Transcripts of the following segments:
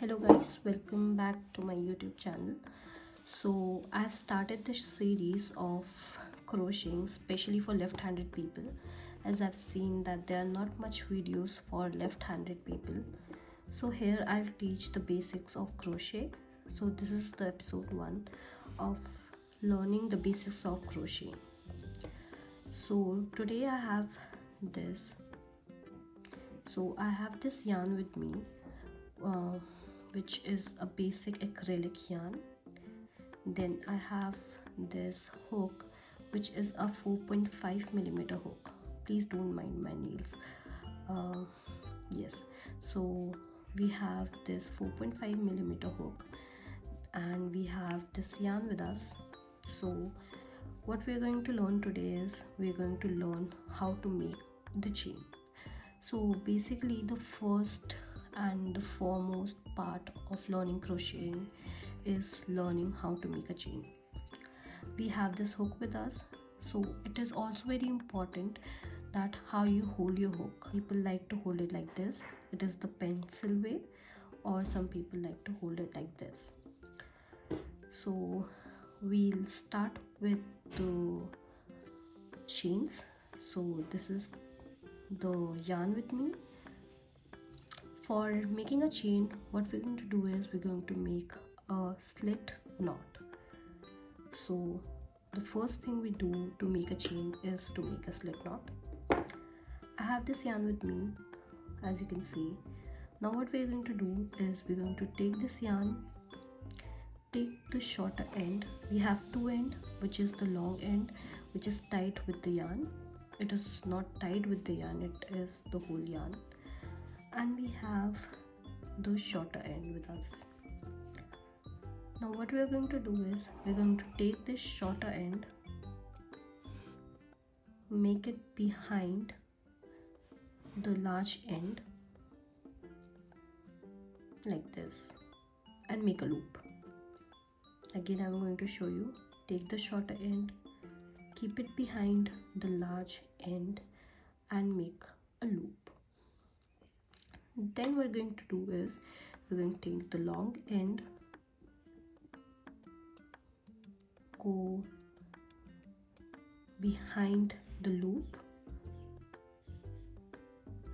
Hello guys, welcome back to my YouTube channel. So I've started this series of crocheting especially for left-handed people, as I've seen that there are not much videos for left-handed people. So here I'll teach the basics of crochet. So this is the episode 1 of learning the basics of crochet. So today this I have this yarn with me, uh, which is a basic acrylic yarn. Then I have this hook, which is a 4.5 millimeter hook. Please don't mind my nails. uh, yes, so we have this 4.5 millimeter hook and we have this yarn with us. So what we're going to learn today is we're going to learn how to make the chain. So basically the first and the foremost part of learning crocheting is learning how to make a chain. We have this hook with us, so it is also very important that how you hold your hook. People like to hold it like this, it is the pencil way, or some people like to hold it like this. So we'll start with the chains. So this is the yarn with me. For making a chain, what we're going to do is we're going to make a slit knot. So the first thing we do to make a chain is to make a slit knot. I have this yarn with me, as you can see. Now what we're going to do is we're going to take this yarn, take the shorter end. We have two ends, which is the long end, which is tied with the yarn. It is not tied with the yarn, it is the whole yarn. And we have the shorter end with us. Now what we are going to do is we're going to take this shorter end, make it behind the large end like this and make a loop. Again, I'm going to show you. Take the shorter end, keep it behind the large end and make a loop. Then what we're going to do is we're going to take the long end, go behind the loop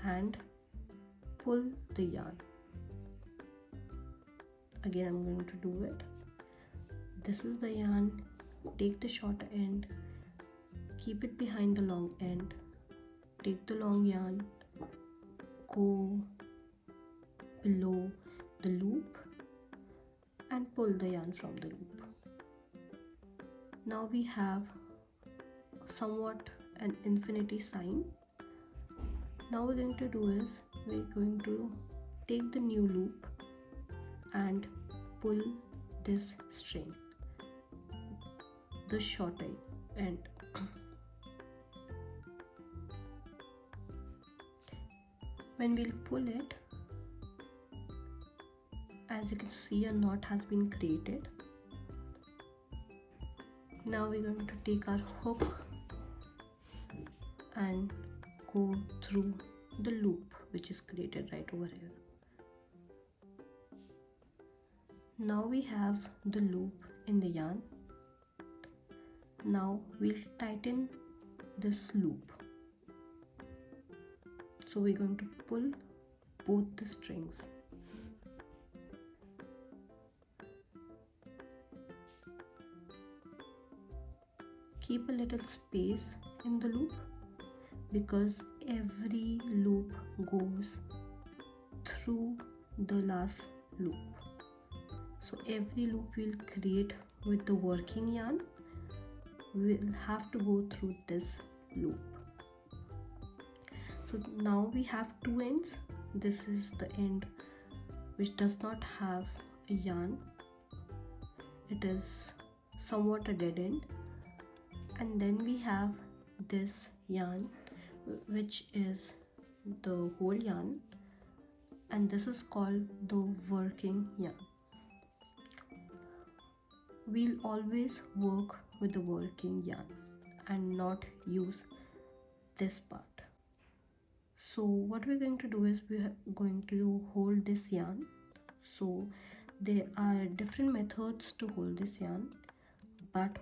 and pull the yarn. Again, I'm going to do it. This is the yarn. Take the shorter end, keep it behind the long end, take the long yarn, go below the loop and pull the yarn from the loop. Now we have somewhat an infinity sign. Now we're going to do is we're going to take the new loop and pull this string, the shorter end. When we'll pull it, as you can see, a knot has been created. Now we're going to take our hook and go through the loop which is created right over here. Now we have the loop in the yarn. Now we'll tighten this loop. So we're going to pull both the strings. Keep a little space in the loop because every loop goes through the last loop. So every loop we'll create with the working yarn will have to go through this loop. So now we have two ends. This is the end which does not have a yarn. It is somewhat a dead end. And then we have this yarn which is the whole yarn, and this is called the working yarn. We'll always work with the working yarn and not use this part. So what we're going to do is we're going to hold this yarn. So there are different methods to hold this yarn, but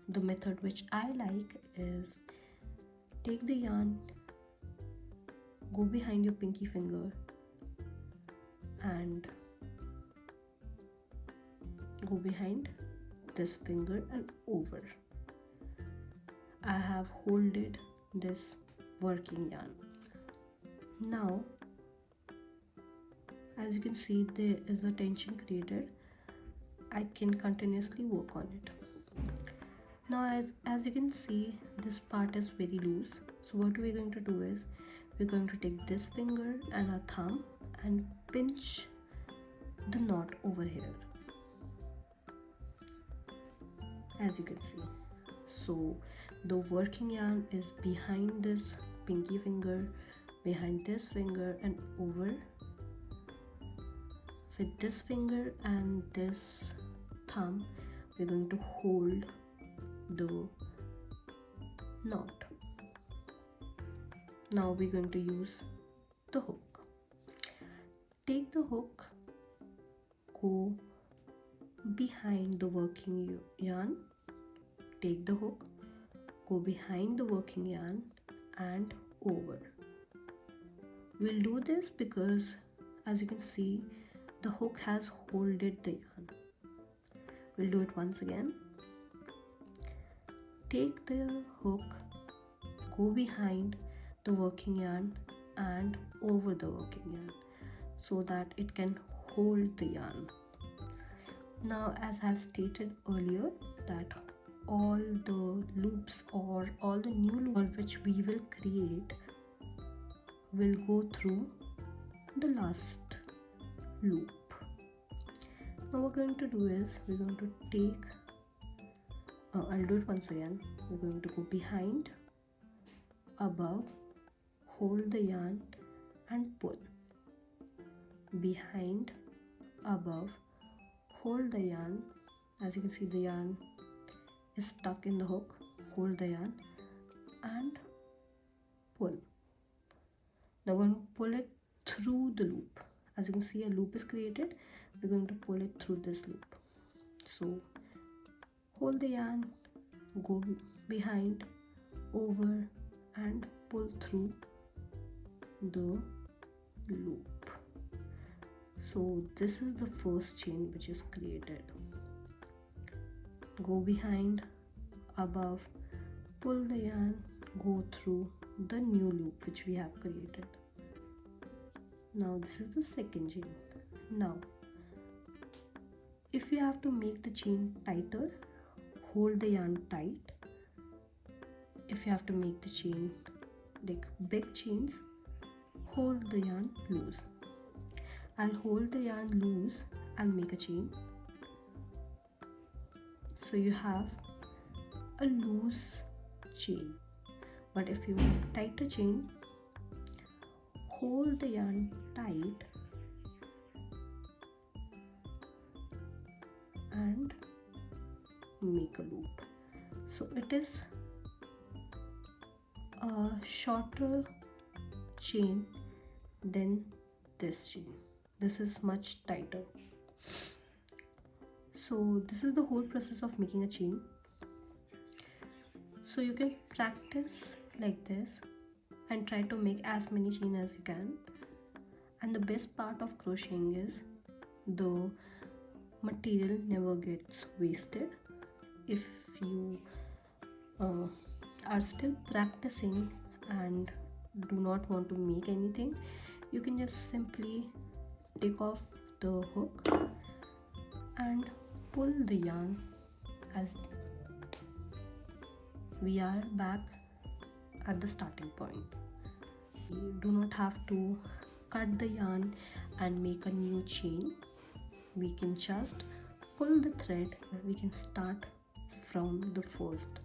the method which I like is take the yarn, go behind your pinky finger and go behind this finger and over. I have holded this working yarn. Now as you can see, there is a tension created. I can continuously work on it. Now as you can see, this part is very loose. So what we're going to do is we're going to take this finger and our thumb and pinch the knot over here, as you can see. So the working yarn is behind this pinky finger, behind this finger and over. With this finger and this thumb, we're going to hold the knot. Now we're going to use the hook. Take the hook, go behind the working yarn, take the hook, go behind the working yarn and over. We'll do this because as you can see, the hook has holded the yarn. We'll do it once again. Take the hook, go behind the working yarn and over the working yarn so that it can hold the yarn. Now as I have stated earlier that all the loops or all the new loops which we will create will go through the last loop. Now what we're going to do is we're going to take I'll do it once again. We're going to go behind, above, hold the yarn and pull. Behind, above, hold the yarn. As you can see, the yarn is stuck in the hook. Hold the yarn and pull. Now we're going to pull it through the loop. As you can see, a loop is created. We're going to pull it through this loop. So hold the yarn, go behind, over and pull through the loop. So this is the first chain which is created. Go behind, above, pull the yarn, go through the new loop which we have created. Now this is the second chain. Now if you have to make the chain tighter, hold the yarn tight. If you have to make the chain like big chains, hold the yarn loose. I'll hold the yarn loose and make a chain. So you have a loose chain. But if you want tighter chain, hold the yarn tight and make a loop. So it is a shorter chain than this chain. This is much tighter. So this is the whole process of making a chain. So you can practice like this and try to make as many chains as you can. And the best part of crocheting is the material never gets wasted. If you are still practicing and do not want to make anything, you can just simply take off the hook and pull the yarn. As we are back at the starting point, you do not have to cut the yarn and make a new chain. We can just pull the thread. We can start from the first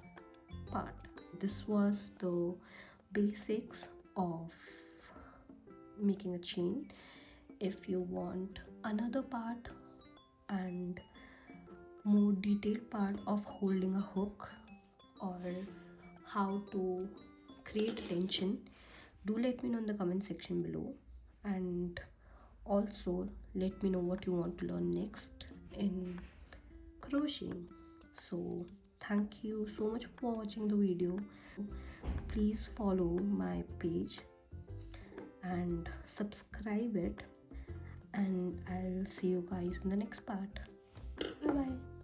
part. This was the basics of making a chain. If you want another part and more detailed part of holding a hook or how to create tension, do let me know in the comment section below. And Also, let me know what you want to learn next in crocheting. So thank you so much for watching the video. Please follow my page and subscribe it, and I'll see you guys in the next part. Bye bye.